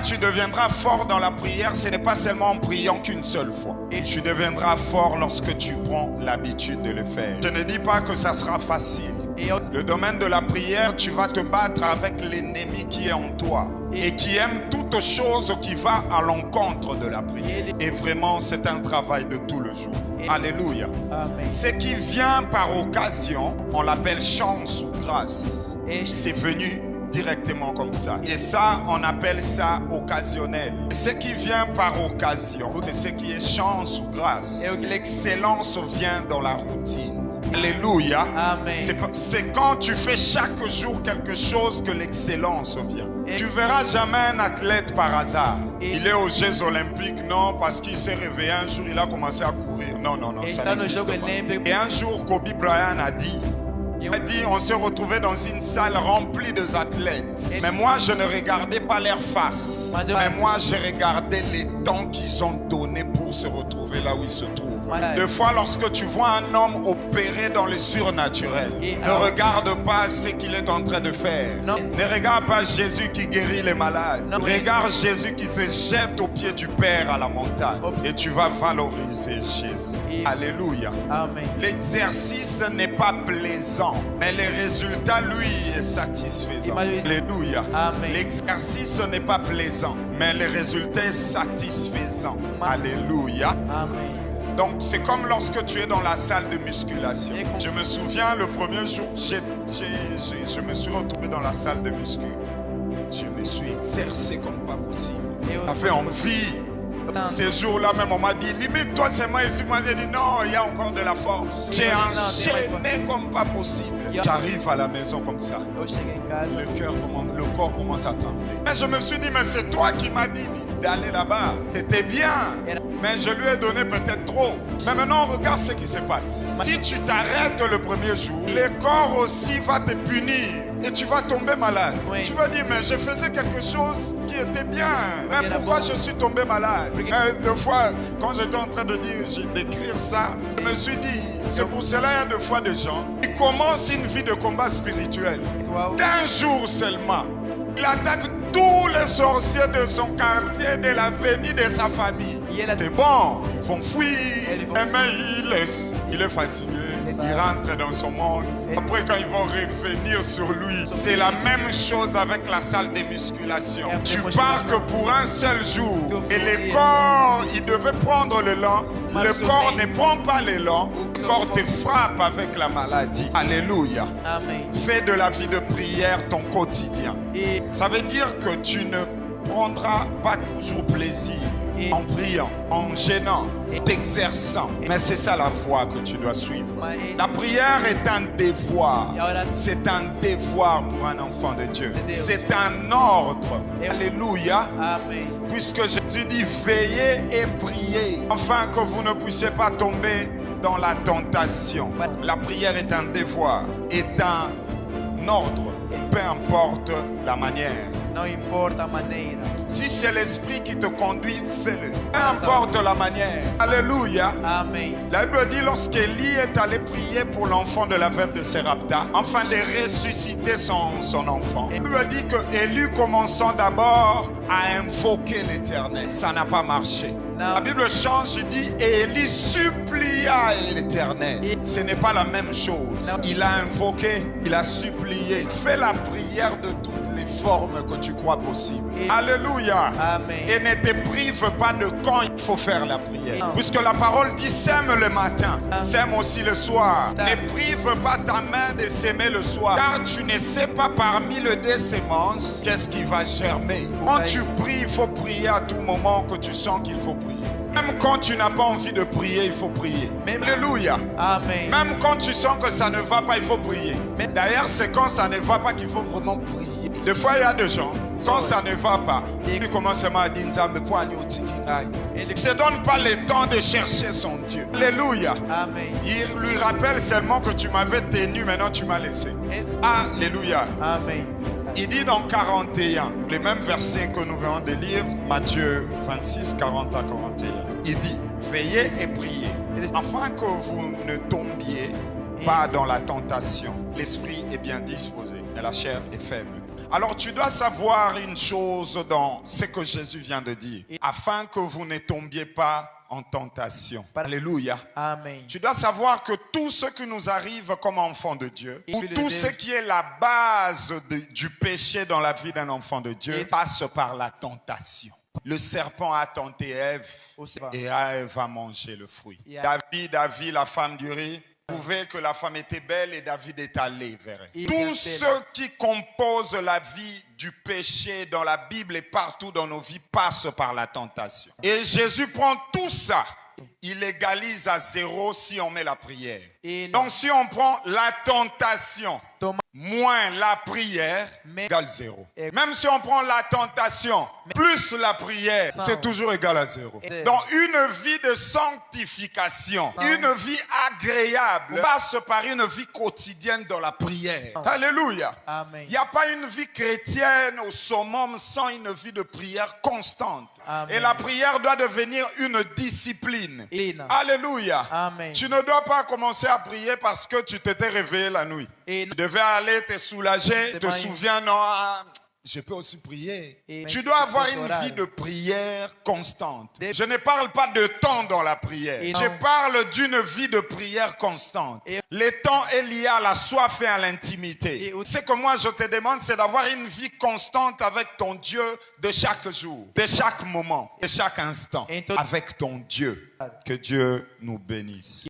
Quand tu deviendras fort dans la prière, ce n'est pas seulement en priant qu'une seule fois. Et tu deviendras fort lorsque tu prends l'habitude de le faire. Je ne dis pas que ça sera facile. Le domaine de la prière, tu vas te battre avec l'ennemi qui est en toi et qui aime toute chose qui va à l'encontre de la prière. Et vraiment, c'est un travail de tout le jour. Alléluia. Amen. Ce qui vient par occasion, on l'appelle chance ou grâce. C'est venu directement comme ça. Et ça, on appelle ça occasionnel. Ce qui vient par occasion, c'est ce qui est chance ou grâce. Et l'excellence vient dans la routine. Alléluia. Amen. C'est quand tu fais chaque jour quelque chose que l'excellence vient. Tu verras jamais un athlète par hasard. Il est aux Jeux Olympiques, non, parce qu'il s'est réveillé un jour, il a commencé à courir. Non, non, non, ça n'existe pas. Et un jour, Kobe Bryant a dit, on s'est retrouvé dans une salle remplie d'athlètes. Mais moi, je ne regardais pas leur face. Mais moi, j'ai regardé les temps qu'ils ont donné pour se retrouver là où ils se trouvent. Des fois, lorsque tu vois un homme opérer dans le surnaturel, ne regarde pas ce qu'il est en train de faire. Ne regarde pas Jésus qui guérit les malades. Regarde Jésus qui se jette aux pieds du Père à la montagne. Et tu vas valoriser Jésus. Alléluia. Amen. L'exercice n'est pas plaisant, mais le résultat, lui, est satisfaisant. Alléluia. Amen. L'exercice n'est pas plaisant, mais le résultat est satisfaisant. Alléluia. Amen. Donc c'est comme lorsque tu es dans la salle de musculation. Je me souviens le premier jour, je me suis retrouvé dans la salle de muscu. Je me suis exercé comme pas possible. J'avais envie. Ces jours-là même, on m'a dit, limite-toi seulement ici. Moi j'ai dit non, il y a encore de la force. J'ai enchaîné comme pas possible. J'arrive à la maison comme ça. Le corps commence à trembler. Mais je me suis dit, mais c'est toi qui m'as dit d'aller là-bas. C'était bien. Mais je lui ai donné peut-être trop. Mais maintenant, regarde ce qui se passe. Si tu t'arrêtes le premier jour, le corps aussi va te punir. Et tu vas tomber malade. Oui. Tu vas dire, mais je faisais quelque chose qui était bien. Mais pourquoi je suis tombé malade? Deux fois, quand j'étais en train d'écrire ça, je me suis dit, c'est pour cela qu'il y a deux fois des gens qui commencent une vie de combat spirituel. D'un jour seulement, il attaque tous les sorciers de son quartier, de l'avenue, de sa famille. C'est bon, ils vont fuir. Mais il est fatigué. Il rentre dans son monde. Après, quand ils vont revenir sur lui, c'est la même chose avec la salle de musculation. Tu pars que pour un seul jour. Et le corps, il devait prendre l'élan. Le corps ne prend pas l'élan. Le corps te frappe avec la maladie. Alléluia. Amen. Fais de la vie de prière ton quotidien. Ça veut dire que tu ne prendras pas toujours plaisir en priant, en gênant, t'exerçant. Mais c'est ça la voie que tu dois suivre. La prière est un devoir. C'est un devoir pour un enfant de Dieu. C'est un ordre. Alléluia. Amen. Puisque Jésus dit veillez et priez, afin que vous ne puissiez pas tomber dans la tentation. La prière est un devoir, est un ordre, peu importe la manière. Non importa maneira. Si c'est l'esprit qui te conduit, fais-le. Peu importe la manière. Alléluia. Amen. La Bible dit lorsqu'Élie est allé prier pour l'enfant de la veuve de Sérapta, afin de ressusciter son enfant. La Bible dit que Élie commençant d'abord à invoquer l'Éternel. Ça n'a pas marché. Non. La Bible change et dit et Élie supplia l'Éternel. Ce n'est pas la même chose. Non. Il a invoqué, il a supplié. Fais la prière de toutes les formes que tu crois possibles. Alléluia. Amen. Et ne te prive pas de quand il faut faire la prière. Non. Puisque la parole dit sème le matin, sème aussi le soir. Ça. Ne prive pas ta main de s'aimer le soir. Car tu ne sais pas parmi les deux semences qu'est-ce qui va germer. Quand tu pries, il faut prier à tout moment que tu sens qu'il faut prier. Même quand tu n'as pas envie de prier, il faut prier. Alléluia. Amen. Même quand tu sens que ça ne va pas, il faut prier. D'ailleurs, c'est quand ça ne va pas qu'il faut vraiment prier. Des fois, il y a des gens, quand ça ne va pas, ils commencent à dire Nzambe pour aller au Tikingai. Il ne se donne pas le temps de chercher son Dieu. Alléluia. Amen. Il lui rappelle seulement que tu m'avais tenu, maintenant tu m'as laissé. Alléluia. Amen. Il dit dans 41, les mêmes versets que nous venons de lire, Matthieu 26, 40 à 41. Il dit, veillez et priez, afin que vous ne tombiez pas dans la tentation. L'esprit est bien disposé, mais la chair est faible. Alors tu dois savoir une chose dans ce que Jésus vient de dire, afin que vous ne tombiez pas en tentation. Alléluia. Amen. Tu dois savoir que tout ce qui nous arrive comme enfants de Dieu, ou tout ce qui est la base du péché dans la vie d'un enfant de Dieu, passe par la tentation. Le serpent a tenté Ève et Ève a mangé le fruit. David a vu la femme du riz, trouvait que la femme était belle et David est allé vers elle. Tout ce qui compose la vie du péché dans la Bible et partout dans nos vies passe par la tentation. Et Jésus prend tout ça, il égalise à zéro si on met la prière. Donc si on prend la tentation moins la prière égale zéro. Même si on prend la tentation plus la prière, c'est toujours égal à zéro. Donc une vie de sanctification, une vie agréable passe par une vie quotidienne dans la prière. Alléluia. Il n'y a pas une vie chrétienne au summum sans une vie de prière constante. Et la prière doit devenir une discipline. Alléluia. Tu ne dois pas commencer à prier parce que tu t'étais réveillé la nuit. Tu devais aller te soulager, te souviens, non, je peux aussi prier. Tu dois avoir une vie de prière constante. Je ne parle pas de temps dans la prière. Je parle d'une vie de prière constante. Le temps est lié à la soif et à l'intimité. Ce que moi je te demande, c'est d'avoir une vie constante avec ton Dieu de chaque jour, de chaque moment, de chaque instant, avec ton Dieu. Que Dieu nous bénisse.